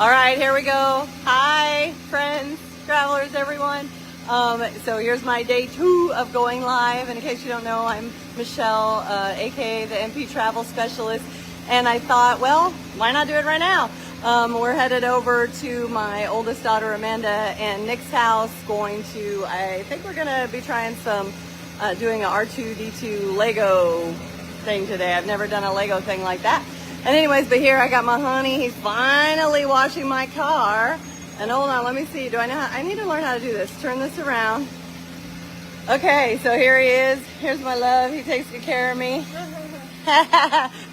All right, here we go. Hi, friends, travelers, everyone. So here's my day 2 of going live. And in case you don't know, I'm Michelle, aka the MP Travel Specialist. And I thought, well, why not do it right now? We're headed over to my oldest daughter, Amanda, and Nick's house. I think we're gonna be trying some, doing a R2-D2 Lego thing today. I've never done a Lego thing like that. And anyways, but here I got my honey. He's finally washing my car. And hold on, let me see. I need to learn how to do this. Turn this around. Okay, so here he is. Here's my love. He takes good care of me.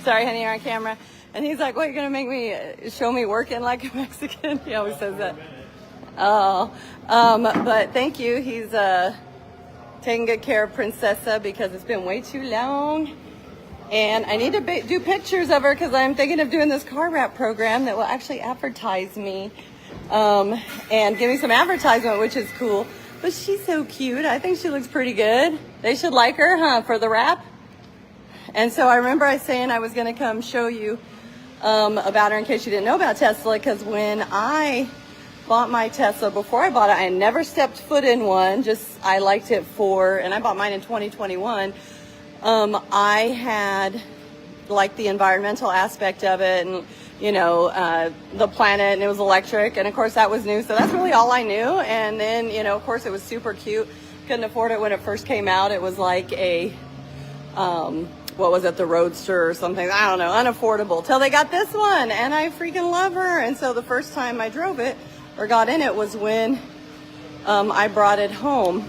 Sorry, honey, you're on camera. And he's like, what, you're gonna make me, show me working like a Mexican? He always says that. Oh, but thank you. He's taking good care of Princessa because it's been way too long. And I need to do pictures of her because I'm thinking of doing this car wrap program that will actually advertise me and give me some advertisement, which is cool. But she's so cute. I think she looks pretty good. They should like her, huh, for the wrap? And so I remember I saying I was going to come show you about her in case you didn't know about Tesla, because when I bought my Tesla, before I bought it, I never stepped foot in one. Just I liked it and I bought mine in 2021. I had like the environmental aspect of it and, you know, the planet, and it was electric. And of course that was new. So that's really all I knew. And then, you know, of course it was super cute. Couldn't afford it when it first came out. It was like a, what was it? The Roadster or something. I don't know. Unaffordable till they got this one. And I freaking love her. And so the first time I drove it or got in it was when, I brought it home.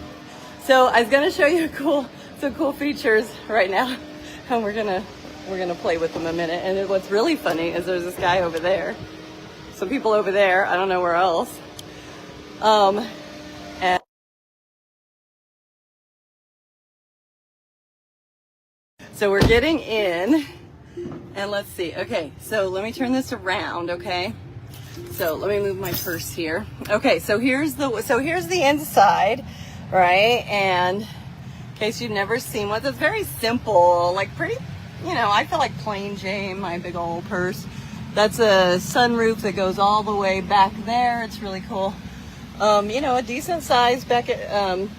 So I was going to show you some cool features right now, and we're gonna play with them a minute. And what's really funny is there's this guy over there, some people over there, I don't know where else, and so we're getting in, and let's see. Okay, so let me turn this around. Okay, so let me move my purse here. Okay, so here's the inside, right? And in case you've never seen one, it's very simple, like pretty, you know, I feel like plain Jane, my big old purse. That's a sunroof that goes all the way back there. It's really cool. You know, a decent sized backyard,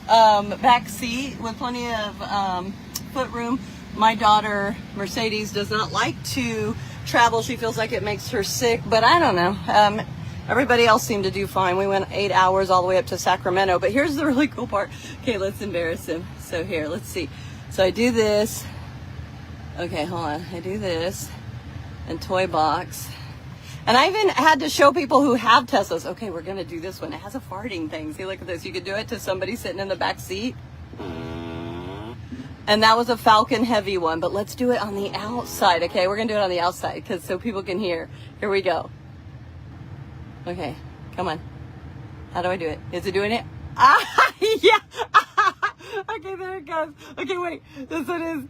back seat with plenty of foot room. My daughter, Mercedes, does not like to travel. She feels like it makes her sick, but I don't know. Everybody else seemed to do fine. We went 8 hours all the way up to Sacramento. But here's the really cool part. Okay, let's embarrass him. So here, let's see. So I do this. Okay, hold on. I do this. And toy box. And I even had to show people who have Teslas. Okay, we're going to do this one. It has a farting thing. See, look at this. You could do it to somebody sitting in the back seat. And that was a Falcon Heavy one. But let's do it on the outside. Okay, we're going to do it on the outside so people can hear. Here we go. Okay, come on. How do I do it? Is it doing it? Ah, yeah. Okay, there it goes. Okay, wait. This one is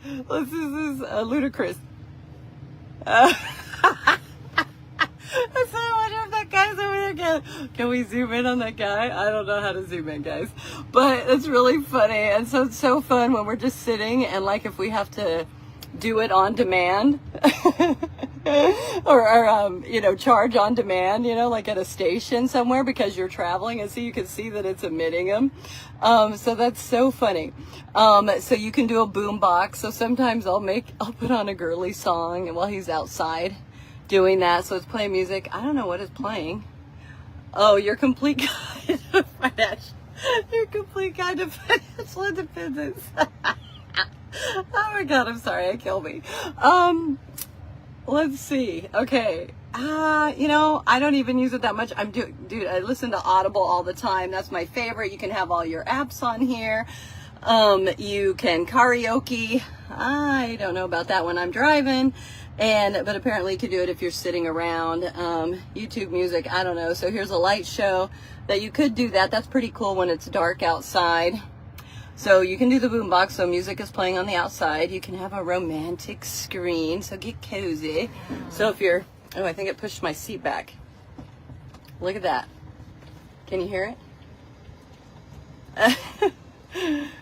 ludicrous. I wonder if that guy's over there again. Can we zoom in on that guy? I don't know how to zoom in, guys. But it's really funny. And so it's so fun when we're just sitting and like if we have to do it on demand or you know, charge on demand, you know, like at a station somewhere because you're traveling, and so you can see that it's emitting them. So that's so funny. So you can do a boom box. So sometimes I'll put on a girly song and while he's outside doing that. So it's playing music. I don't know what it's playing. Oh, your complete guide to financial, your complete guide to financial independence. Oh my God, I'm sorry, it killed me. Let's see. Okay. You know, I don't even use it that much. Dude, I listen to Audible all the time. That's my favorite. You can have all your apps on here. You can karaoke. I don't know about that when I'm driving. But apparently you can do it if you're sitting around. YouTube music, I don't know. So here's a light show that you could do that. That's pretty cool when it's dark outside. So you can do the boombox, so music is playing on the outside. You can have a romantic screen, so get cozy. So if you're, oh, I think it pushed my seat back. Look at that. Can you hear it?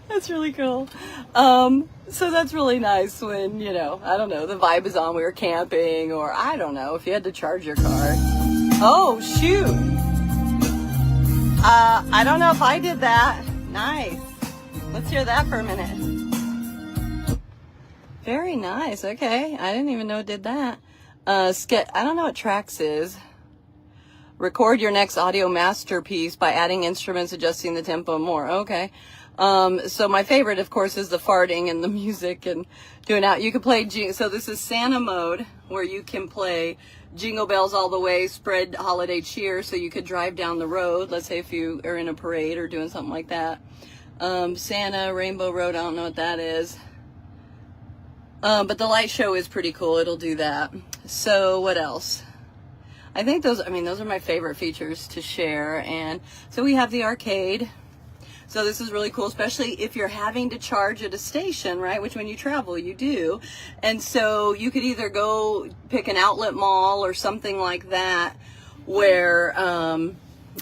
That's really cool. So that's really nice when, you know, I don't know, the vibe is on, we were camping, or I don't know, if you had to charge your car. Oh, shoot. I don't know if I did that. Nice. Let's hear that for a minute. Very nice. Okay. I didn't even know it did that. I don't know what tracks is. Record your next audio masterpiece by adding instruments, adjusting the tempo more. Okay. So my favorite, of course, is the farting and the music and doing out. You can play, so this is Santa mode, where you can play Jingle Bells All the Way, spread holiday cheer, so you could drive down the road. Let's say if you are in a parade or doing something like that. Santa, Rainbow Road, I don't know what that is. But the light show is pretty cool. It'll do that. So what else? I think those are my favorite features to share. And so we have the arcade. So this is really cool, especially if you're having to charge at a station, right? Which when you travel, you do. And so you could either go pick an outlet mall or something like that where,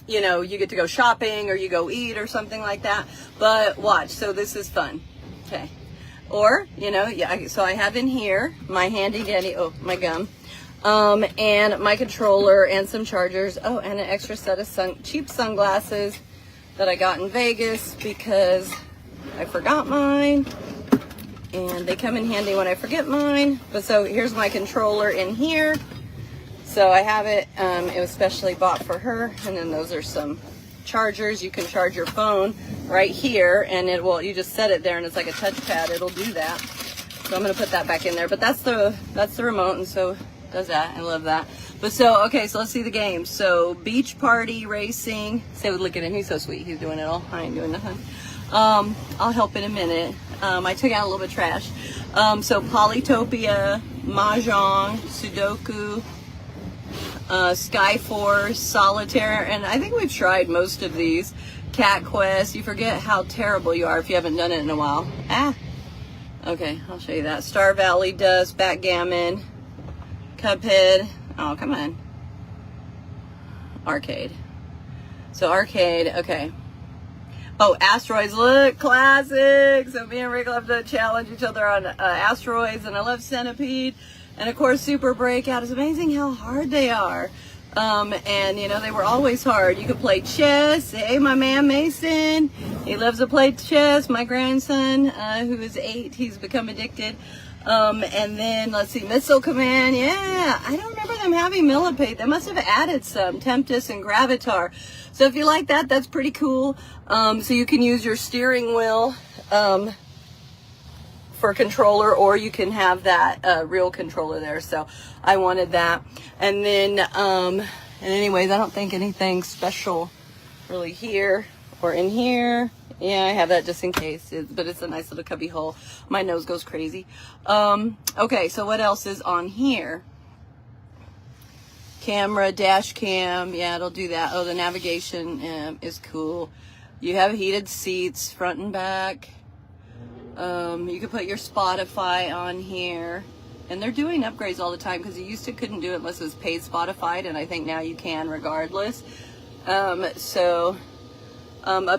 you know, you get to go shopping or you go eat or something like that. But watch, so this is fun. Okay. Or, you know, yeah, so I have in here my handy dandy, my gum, and my controller and some chargers. Oh, and an extra set of cheap sunglasses that I got in Vegas because I forgot mine, and they come in handy when I forget mine. But so here's my controller in here. So I have it, it was specially bought for her. And then those are some chargers. You can charge your phone right here, and you just set it there and it's like a touchpad. It'll do that. So I'm gonna put that back in there, but that's the remote, and so it does that. I love that. But so, okay, so let's see the games. So beach party racing. So look at him, he's so sweet. He's doing it all. I ain't doing nothing. I'll help in a minute. I took out a little bit of trash. So Polytopia, Mahjong, Sudoku, Skyforce, Solitaire, and I think we've tried most of these. Cat Quest. You forget how terrible you are if you haven't done it in a while. Okay, I'll show you that. Star Valley Dust, Backgammon, Cuphead. Oh, come on. Arcade. So arcade, okay. Oh, asteroids, look, classic. So me and Rick love to challenge each other on asteroids, and I love Centipede. And of course, Super Breakout. It's amazing how hard they are. And you know, they were always hard. You could play chess. Hey, my man Mason, he loves to play chess. My grandson, who is 8, he's become addicted. And then let's see, Missile Command. Yeah, I don't remember them having Millipede. They must have added some, Tempest and Gravitar. So if you like that, that's pretty cool. So you can use your steering wheel for controller, or you can have that real controller there. So I wanted that. And then, and anyways, I don't think anything special really here or in here. Yeah, I have that just in case, but it's a nice little cubby hole. My nose goes crazy. Okay, so what else is on here? Camera, dash cam. Yeah, it'll do that. Oh, the navigation is cool. You have heated seats, front and back. You can put your Spotify on here. And they're doing upgrades all the time, because you used to couldn't do it unless it was paid Spotify, and I think now you can regardless. Up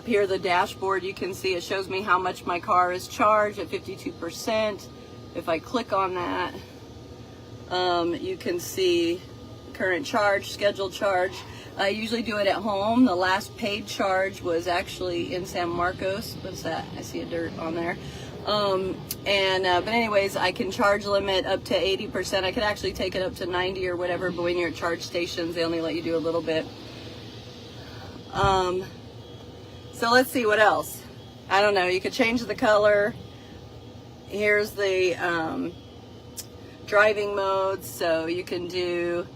here, the dashboard, you can see it shows me how much my car is charged at 52%. If I click on that, you can see current charge, scheduled charge. I usually do it at home. The last paid charge was actually in San Marcos. What's that? I see a dirt on there. But anyways, I can charge limit up to 80%. I could actually take it up to 90 or whatever, but when you're at charge stations, they only let you do a little bit. So let's see what else. I don't know. You could change the color. Here's the driving modes. So you can do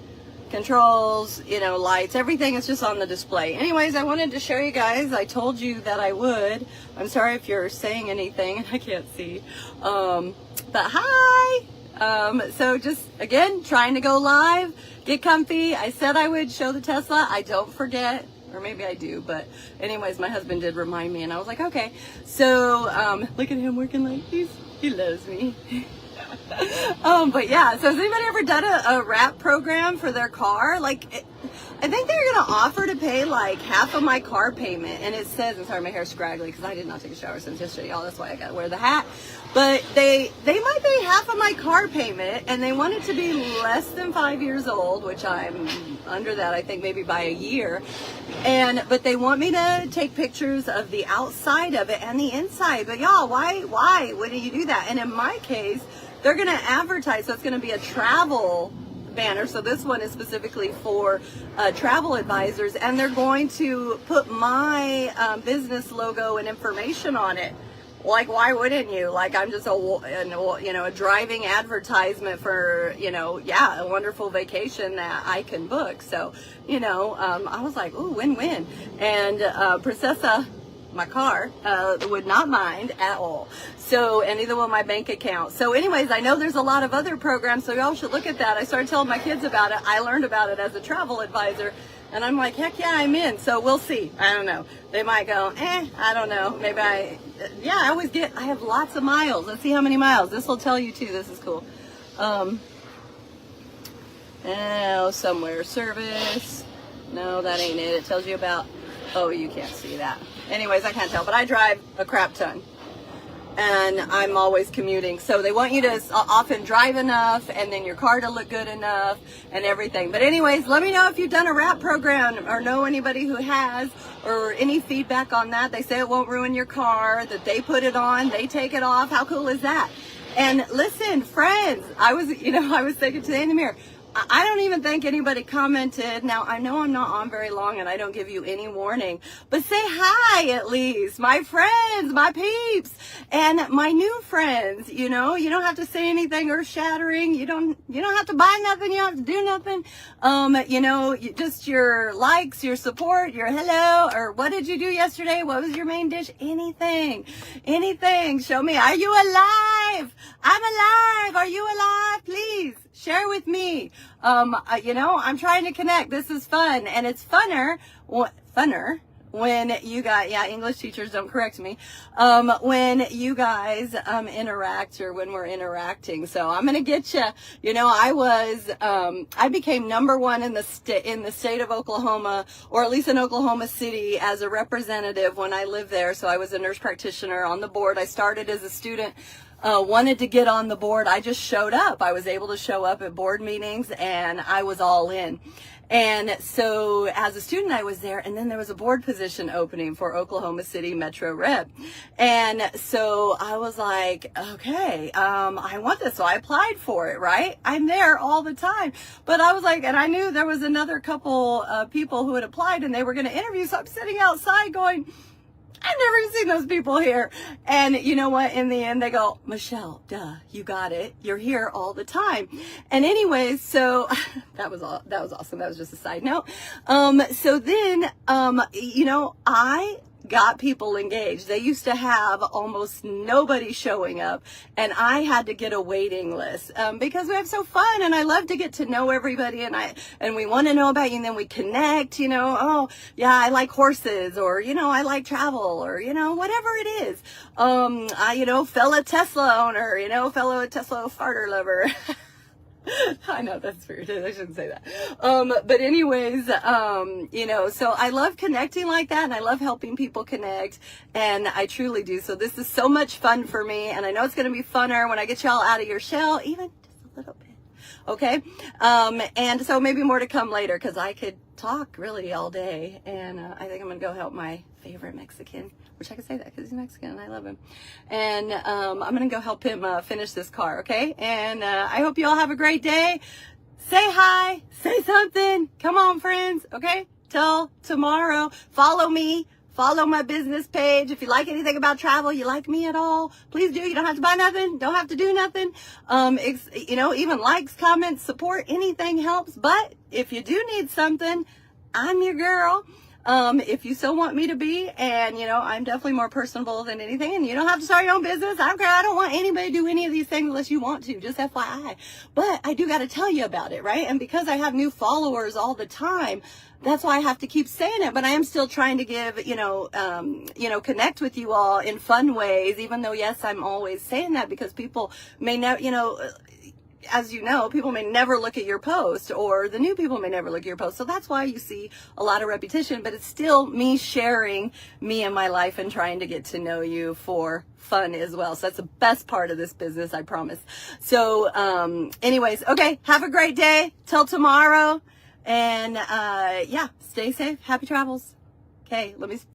controls, you know, lights, everything is just on the display. Anyways, I wanted to show you guys. I told you that I would. I'm sorry if you're saying anything and I can't see. But hi! So just, again, trying to go live, get comfy. I said I would show the Tesla. I don't forget. Or maybe I do, but anyways, my husband did remind me, and I was like, okay. So, look at him working like he loves me. But yeah, so has anybody ever done a wrap program for their car? Like, I think they're going to offer to pay like half of my car payment. And it says, I'm sorry, my hair's scraggly because I did not take a shower since yesterday, y'all. That's why I got to wear the hat. But they might pay half of my car payment, and they want it to be less than 5 years old, which I'm under that, I think maybe by a year. But they want me to take pictures of the outside of it and the inside. But y'all, why wouldn't you do that? And in my case, they're going to advertise, so it's going to be a travel banner. So this one is specifically for travel advisors, and they're going to put my business logo and information on it. Like, why wouldn't you? Like, I'm just a driving advertisement for, a wonderful vacation that I can book. So, I was like, ooh, win-win. And Princessa, my car, would not mind at all. So, and neither will my bank account. So anyways, I know there's a lot of other programs, so y'all should look at that. I started telling my kids about it. I learned about it as a travel advisor. And I'm like, heck yeah, I'm in. So we'll see. I don't know. They might go, I don't know. Maybe I have lots of miles. Let's see how many miles. This will tell you too. This is cool. Somewhere service. No, that ain't it. It tells you about, you can't see that. Anyways, I can't tell, but I drive a crap ton. And I'm always commuting. So they want you to often drive enough, and then your car to look good enough and everything. But anyways, let me know if you've done a wrap program or know anybody who has, or any feedback on that. They say it won't ruin your car, that they put it on, they take it off. How cool is that? And listen, friends, I was thinking today in the mirror, I don't even think anybody commented. Now, I know I'm not on very long and I don't give you any warning, but say hi at least. My friends, my peeps, and my new friends, you don't have to say anything earth shattering. You don't have to buy nothing. You don't have to do nothing. Just your likes, your support, your hello, or what did you do yesterday? What was your main dish? Anything. Show me. Are you alive? I'm alive. Are you alive? Please. Share with me. I'm trying to connect. This is fun, and it's funner when you guys, English teachers don't correct me, when you guys interact, or when we're interacting. So I'm gonna get you. I became #1 in the state of Oklahoma, or at least in Oklahoma City, as a representative when I lived there. So I was a nurse practitioner on the board. I started as a student. Wanted to get on the board. I just showed up. I was able to show up at board meetings, and I was all in. And so as a student, I was there, and then there was a board position opening for Oklahoma City Metro Rep. And so I was like, okay, I want this. So I applied for it, right? I'm there all the time. But I was like, and I knew there was another couple people who had applied, and they were going to interview. So I'm sitting outside going, I've never seen those people here. And you know what? In the end, they go, Michelle, duh, you got it. You're here all the time. And anyways, so that was awesome. That was just a side note. So then, I got people engaged. They used to have almost nobody showing up, and I had to get a waiting list because we have so fun, and I love to get to know everybody, and we want to know about you, and then we connect. I like horses, or I like travel, or whatever it is. Fellow Tesla owner, fellow Tesla farter lover. I know that's weird. I shouldn't say that. But anyways, so I love connecting like that, and I love helping people connect, and I truly do. So this is so much fun for me, and I know it's going to be funner when I get y'all out of your shell, even just a little bit. Okay. And so maybe more to come later, because I could talk really all day, and I think I'm going to go help my favorite Mexican, which I can say that because he's Mexican and I love him. And I'm going to go help him finish this car, okay? And I hope you all have a great day. Say hi, say something. Come on, friends, okay? Till tomorrow. Follow me. Follow my business page. If you like anything about travel, you like me at all, please do. You don't have to buy nothing. Don't have to do nothing. Even likes, comments, support, anything helps. But if you do need something, I'm your girl. If you still want me to be, and I'm definitely more personable than anything, and you don't have to start your own business. I don't care. I don't want anybody to do any of these things unless you want to, just FYI. But I do got to tell you about it, right? And because I have new followers all the time, that's why I have to keep saying it. But I am still trying to give, connect with you all in fun ways, even though, yes, I'm always saying that because people may know, as you know, people may never look at your post, or the new people may never look at your post. So that's why you see a lot of repetition, but it's still me sharing me and my life and trying to get to know you for fun as well. So that's the best part of this business, I promise. So anyways, okay, have a great day till tomorrow. And yeah, stay safe. Happy travels. Okay, let me